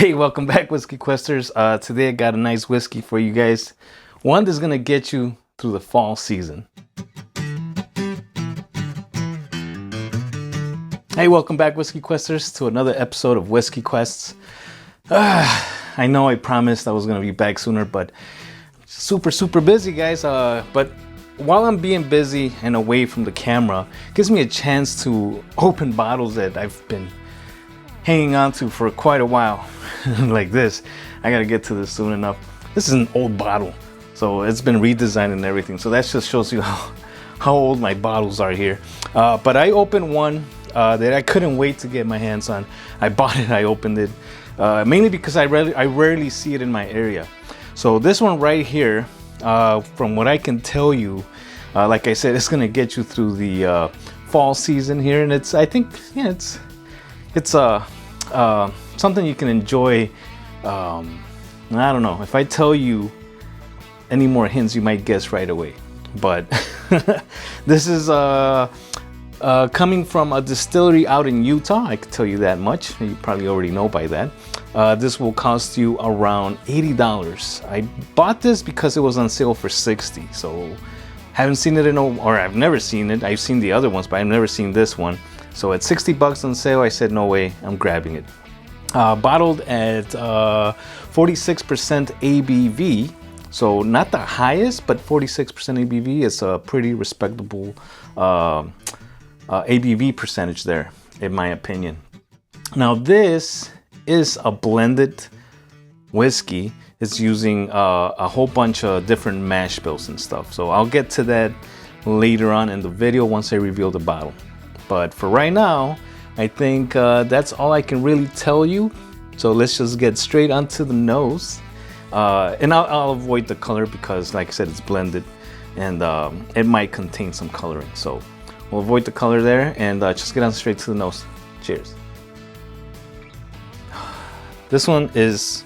Hey, welcome back, Whiskey Questers. Today I got a nice whiskey for you guys. One that's gonna get you through the fall season. Hey, welcome back, Whiskey Questers, to another episode of Whiskey Quests. I know I promised I was gonna be back sooner, but super busy, guys. But while I'm being busy and away from the camera, it gives me a chance to open bottles that I've been hanging on to for quite a while. Like this. I gotta get to this soon enough. This is an old bottle, so it's been redesigned and everything. So that just shows you how old my bottles are here. But I opened one that I couldn't wait to get my hands on. I bought it, I opened it, mainly because I rarely see it in my area. So this one right here, from what I can tell you, like I said, it's gonna get you through the fall season here, and I think it's something you can enjoy. I don't know, if I tell you any more hints, you might guess right away. But this is coming from a distillery out in Utah. I can tell you that much. You probably already know by that. This will cost you around $80. I bought this because it was on sale for $60. So haven't seen it or I've never seen it. I've seen the other ones, but I've never seen this one. So at $60 on sale, I said, no way, I'm grabbing it. Bottled at 46% ABV. So not the highest, but 46% ABV is a pretty respectable ABV percentage there, in my opinion. Now this is a blended whiskey. It's using a whole bunch of different mash bills and stuff. So I'll get to that later on in the video once I reveal the bottle. But for right now, I think that's all I can really tell you. So let's just get straight onto the nose. And I'll avoid the color because, like I said, it's blended and it might contain some coloring. So we'll avoid the color there and just get on straight to the nose. Cheers. This one is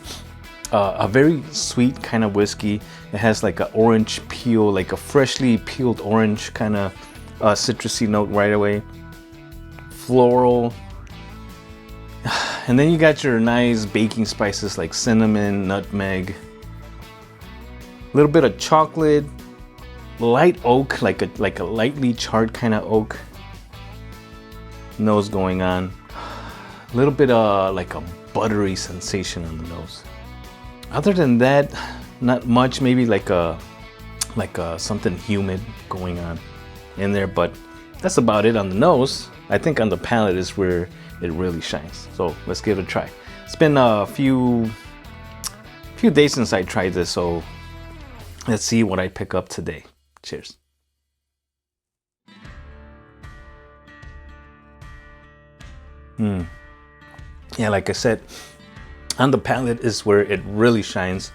a very sweet kind of whiskey. It has like an orange peel, like a freshly peeled orange kind of citrusy note right away. Floral, and then you got your nice baking spices like cinnamon, nutmeg, a little bit of chocolate, light oak, like a lightly charred kind of oak nose going on, a little bit of like a buttery sensation on the nose. Other than that, not much. Maybe like a something humid going on in there, but that's about it on the nose. I think on the palate is where it really shines. So let's give it a try. It's been a few days since I tried this, so let's see what I pick up today. Cheers. Yeah, like I said, on the palate is where it really shines.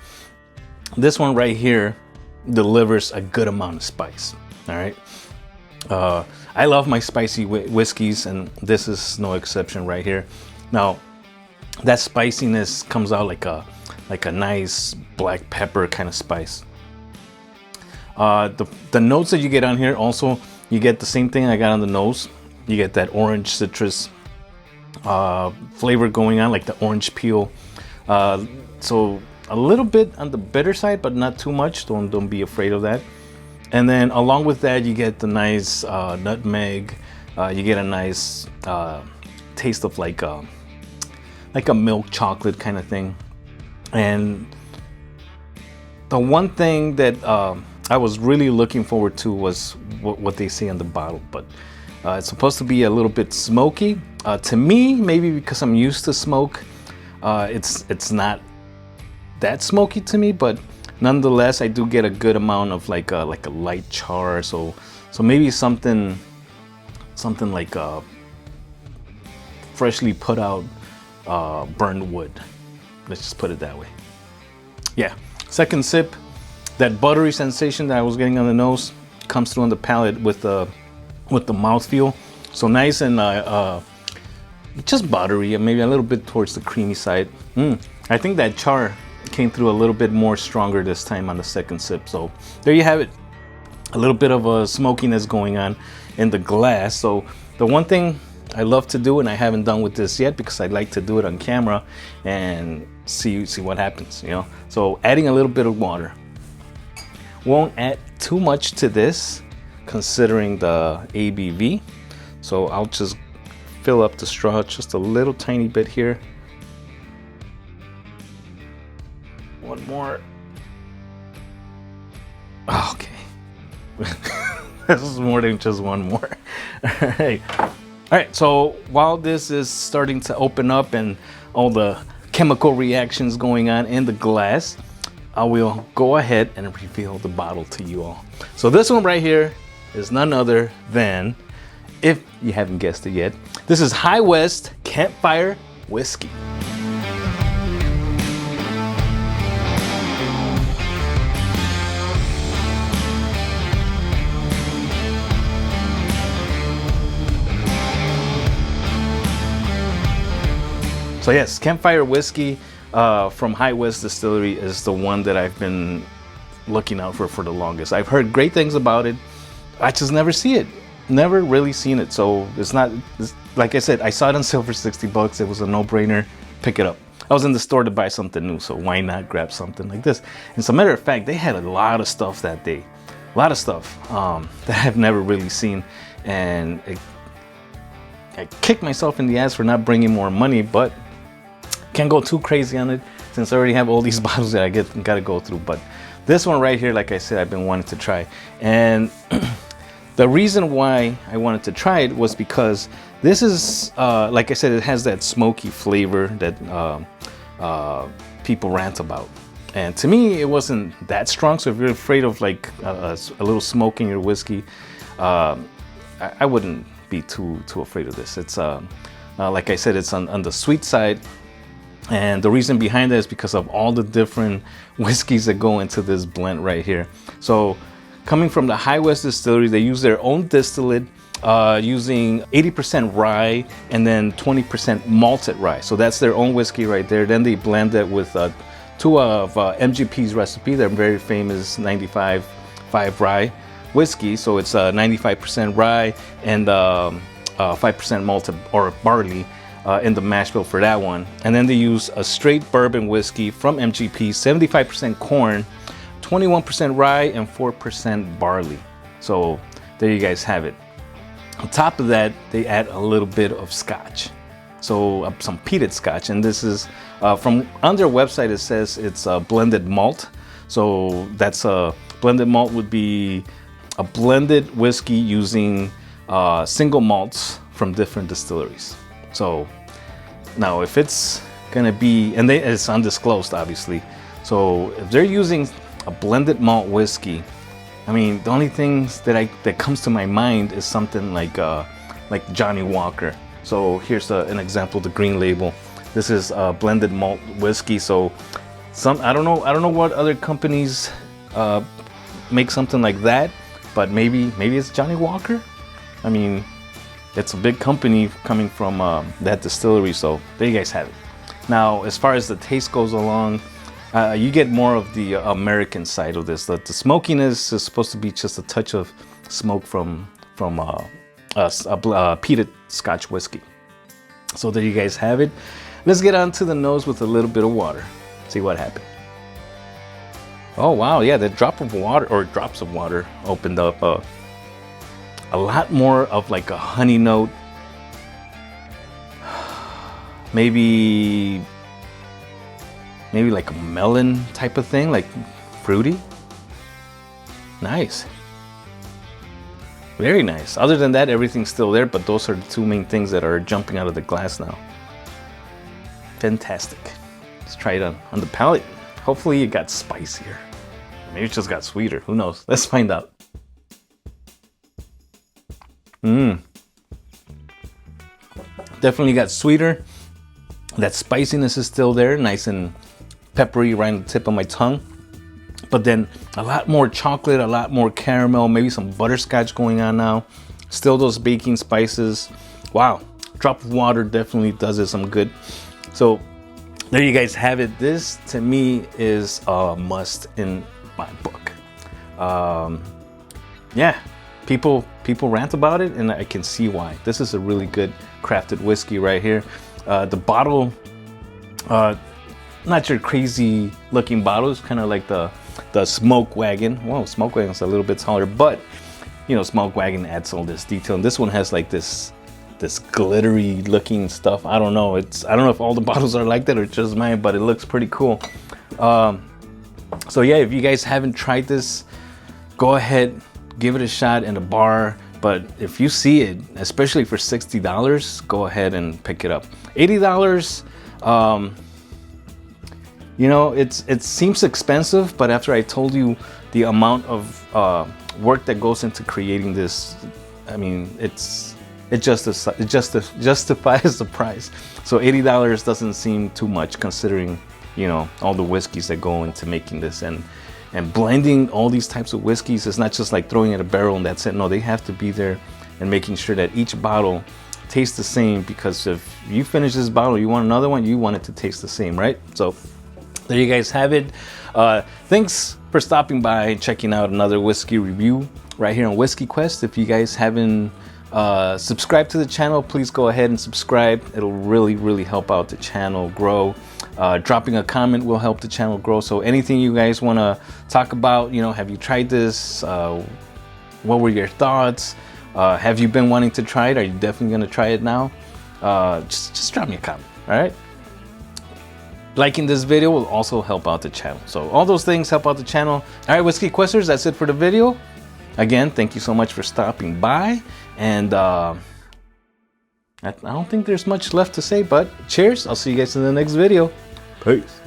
This one right here delivers a good amount of spice. All right. I love my spicy whiskeys, and this is no exception right here. Now, that spiciness comes out like a nice black pepper kind of spice. The notes that you get on here also, you get the same thing I got on the nose. You get that orange citrus flavor going on, like the orange peel. So a little bit on the bitter side, but not too much. Don't be afraid of that. And then along with that, you get the nice nutmeg. You get a nice taste of like a milk chocolate kind of thing. And the one thing that I was really looking forward to was what they say on the bottle. But it's supposed to be a little bit smoky. To me, maybe because I'm used to smoke, it's not that smoky to me, but nonetheless, I do get a good amount of like a light char. So maybe something like freshly put out burned wood. Let's just put it that way. Yeah. Second sip, that buttery sensation that I was getting on the nose comes through on the palate with the mouthfeel. So nice and just buttery, and maybe a little bit towards the creamy side. I think that char came through a little bit more stronger this time on the second sip. So there you have it, a little bit of a smokiness going on in the glass. So the one thing I love to do, and I haven't done with this yet because I like to do it on camera and see what happens, you know. So adding a little bit of water. Won't add too much to this considering the ABV. So I'll just fill up the straw just a little tiny bit here. One more. Okay. This is more than just one more. All right. So while this is starting to open up and all the chemical reactions going on in the glass, I will go ahead and reveal the bottle to you all. So this one right here is none other than, if you haven't guessed it yet, this is High West Campfire Whiskey. So yes, Campfire Whiskey from High West Distillery is the one that I've been looking out for the longest. I've heard great things about it. I just never see it. Never really seen it. So it's like I said, I saw it on sale for $60. It was a no-brainer. Pick it up. I was in the store to buy something new, so why not grab something like this? And as a matter of fact, they had a lot of stuff that day. A lot of stuff that I've never really seen. And I kicked myself in the ass for not bringing more money, but can't go too crazy on it since I already have all these bottles that I gotta go through. But this one right here, like I said, I've been wanting to try. And the reason why I wanted to try it was because this is, like I said, it has that smoky flavor that people rant about. And to me, it wasn't that strong. So if you're afraid of like a little smoke in your whiskey, I wouldn't be too afraid of this. It's like I said, it's on the sweet side. And the reason behind that is because of all the different whiskeys that go into this blend right here. So coming from the High West Distillery, they use their own distillate using 80% rye and then 20% malted rye. So that's their own whiskey right there. Then they blend it with two of MGP's recipe, their very famous 95-5 rye whiskey. So it's 95% rye and 5% malted or barley in the mash bill for that one. And then they use a straight bourbon whiskey from MGP, 75% corn, 21% rye, and 4% barley. So there you guys have it. On top of that, they add a little bit of scotch. So some peated scotch. And this is from on their website, it says it's a blended malt. So that's a blended malt would be a blended whiskey using single malts from different distilleries. So now if it's gonna be, and it's undisclosed obviously, so if they're using a blended malt whiskey, I mean the only things that comes to my mind is something like Johnny Walker. So here's an example, the green label. This is a blended malt whiskey. So I don't know what other companies make something like that, but maybe it's Johnny Walker. I mean, it's a big company coming from that distillery, so there you guys have it. Now, as far as the taste goes along, you get more of the American side of this. The smokiness is supposed to be just a touch of smoke from a peated Scotch whiskey. So there you guys have it. Let's get on to the nose with a little bit of water. See what happened. Oh wow, yeah, the drop of water or drops of water opened up a lot more of like a honey note, maybe like a melon type of thing, like fruity. Nice, very nice. Other than that, everything's still there, but those are the two main things that are jumping out of the glass now. Fantastic. Let's try it on the palate. Hopefully it got spicier. Maybe it just got sweeter, who knows? Let's find out. Definitely got sweeter. That spiciness is still there, nice and peppery right on the tip of my tongue. But then a lot more chocolate, a lot more caramel, maybe some butterscotch going on now. Still those baking spices. Wow, drop of water definitely does it some good. So there you guys have it. This to me is a must in my book. Yeah, people people rant about it, and I can see why. This is a really good crafted whiskey right here. The bottle, not your crazy looking bottle. It's kind of like the Smoke Wagon. Whoa, Smoke Wagon's a little bit taller, but you know, Smoke Wagon adds all this detail. And this one has like this glittery looking stuff. I don't know. I don't know if all the bottles are like that or just mine, but it looks pretty cool. So yeah, if you guys haven't tried this, go ahead, give it a shot in a bar. But if you see it, especially for $60, go ahead and pick it up. $80, you know, it seems expensive, but after I told you the amount of work that goes into creating this, I mean, it justifies the price. So $80 doesn't seem too much, considering, you know, all the whiskeys that go into making this, and blending all these types of whiskeys. Is not just like throwing in a barrel and that's it. No, they have to be there and making sure that each bottle tastes the same, because if you finish this bottle, you want another one, you want it to taste the same, right? So there you guys have it. Thanks for stopping by and checking out another whiskey review right here on Whiskey Quest. If you guys haven't subscribed to the channel, please go ahead and subscribe. It'll really help out the channel grow. Dropping a comment will help the channel grow. So anything you guys want to talk about, you know, have you tried this? What were your thoughts? Have you been wanting to try it? Are you definitely going to try it now? Just drop me a comment. All right. Liking this video will also help out the channel. So all those things help out the channel. All right, Whiskey Questers, that's it for the video. Again, thank you so much for stopping by. And I don't think there's much left to say, but cheers. I'll see you guys in the next video. Peace.